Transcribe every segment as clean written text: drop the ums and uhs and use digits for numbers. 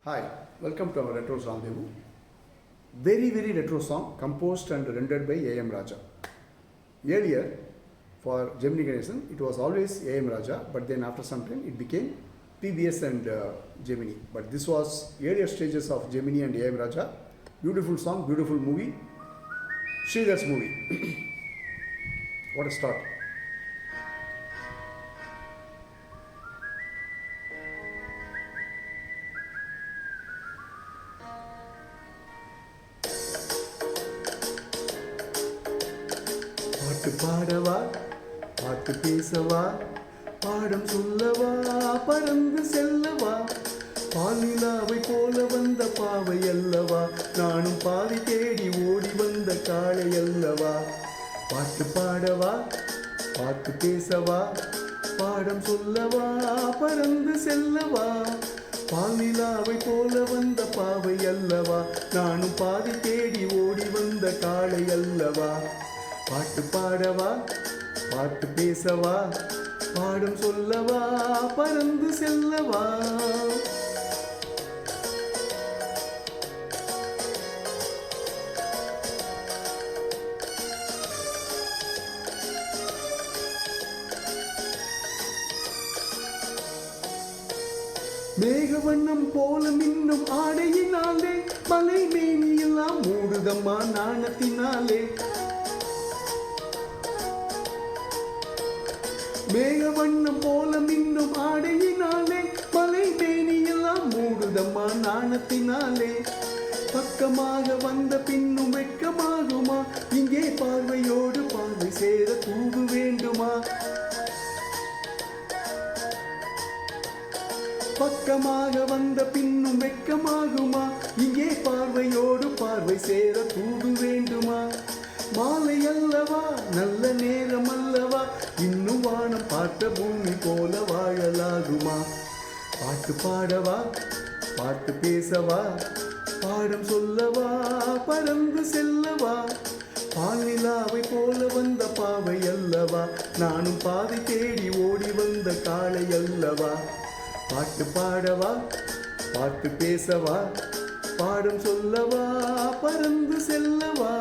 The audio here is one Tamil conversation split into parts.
Hi, welcome to our Retro Rendezvous. Very retro song composed and rendered by A.M. Raja. Earlier, for Gemini Ganesan, it was always A.M. Raja, but then after some time it became PBS and Gemini. But this was earlier stages of Gemini and A.M. Raja. Beautiful song, beautiful movie. Sridhar's movie. What a start. பாட்டு பாடவா, பாட்டு பேசவா, பாடம் சொல்லவா, பறந்து செல்லவா, பாலிலாவை போல வந்த பாவை அல்லவா, நானும் பாதி தேடி ஓடி வந்த காளை அல்லவா. பாட்டு பாடவா, பாட்டு பேசவா, பாடம் சொல்லவா, பறந்து செல்லவா, பாலிலாவை போல வந்த பாவை அல்லவா, நானும் பாதி தேடி ஓடி வந்த காளை அல்லவா. பாட்டு பாடவா, பாட்டு பேசவா, பாடம் சொல்லவா, பறந்து செல்லவா. மேகவண்ணம் போல மின்னும் ஆடையினாலே மலை மேனியெல்லாம் மூடுதம்மா நாணத்தினாலே. மேகவண்ணம் போல மின்னும் ஆடையினாலே மலை மேனியெல்லாம் மூடுதம்மா நாணத்தினாலே. பக்கமாக வந்த பின்னும் வெட்கமாகுமா, இங்கே பார்வையோடு பார்வை சேர தூது வேண்டுமா. பக்கமாக வந்த பின்னும் வெட்கமாகுமா, இங்கே பார்வையோடு பார்வை சேர தூது வேண்டுமா. மாலை அல்லவா, நல்ல நேரம் அல்லவா, இன்னும் வானம் பார்த்த பூமி போல வாழலாகுமா. பாட்டு பாடவா, பாட்டு பேசவா, பாடம் சொல்லவா, பறந்து செல்லவா, பாலிலாவை போல வந்த பாவை அல்லவா, நானும் பாதை தேடி ஓடி வந்த காளை அல்லவா. பாட்டு பாடவா, பாட்டு பேசவா, பாடம் சொல்லவா, பறந்து செல்லவா.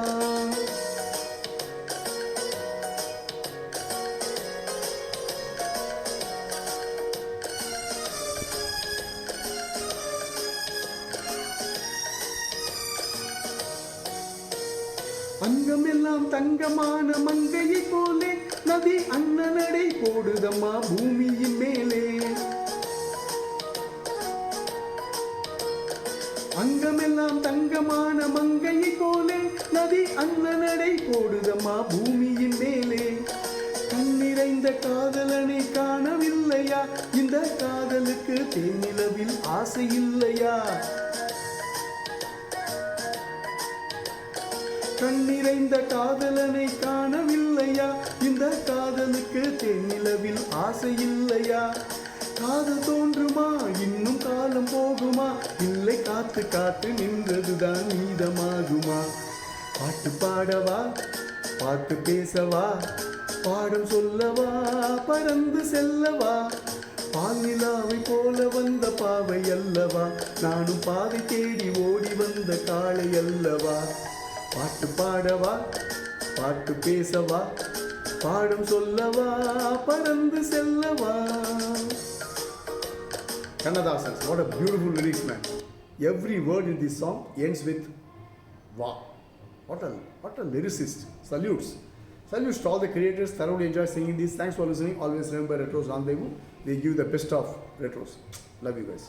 அங்கமெல்லாம் தங்கமான மங்கையை போலே நதி அண்ணனடை போடுதம்மா பூமியின் மேலே. அங்கமெல்லாம் தங்கமான மங்கையை போலே நதி அண்ணனடை போடுதம்மா பூமியின் மேலே. கண்ணிறைந்த காதலனை காணவில்லையா, இந்த காதலுக்கு தேனிலவில் ஆசை இல்லையா. கண்ணிறைந்த காதலனை காணவில்லையா, இந்த காதலுக்கு தென்னிலவில் ஆசை இல்லையா. காதல் தோன்றுமா, இன்னும் காலம் போகுமா, இல்லை காத்து காத்து நின்றதுதான் மீதமாகுமா. பாட்டு பாடவா, பாட்டு பேசவா, பாடம் சொல்லவா, பறந்து செல்லவா, பாலிலாவை போல வந்த பாவை அல்லவா, நானும் பாதை தேடி ஓடி வந்த காளை அல்லவா. பாட்டு பாடவா, பாட்டு பேசவா, பாடம் சொல்லவா, பறந்து செல்லவா. Kannadasan, what a beautiful lyrics, man. Every word in this song ends with wow. What a lyricist. Salutes to all the creators. Thoroughly enjoy singing this. Thanks for listening. Always remember Retros Rendezvous. They give the best of retros. Love you guys.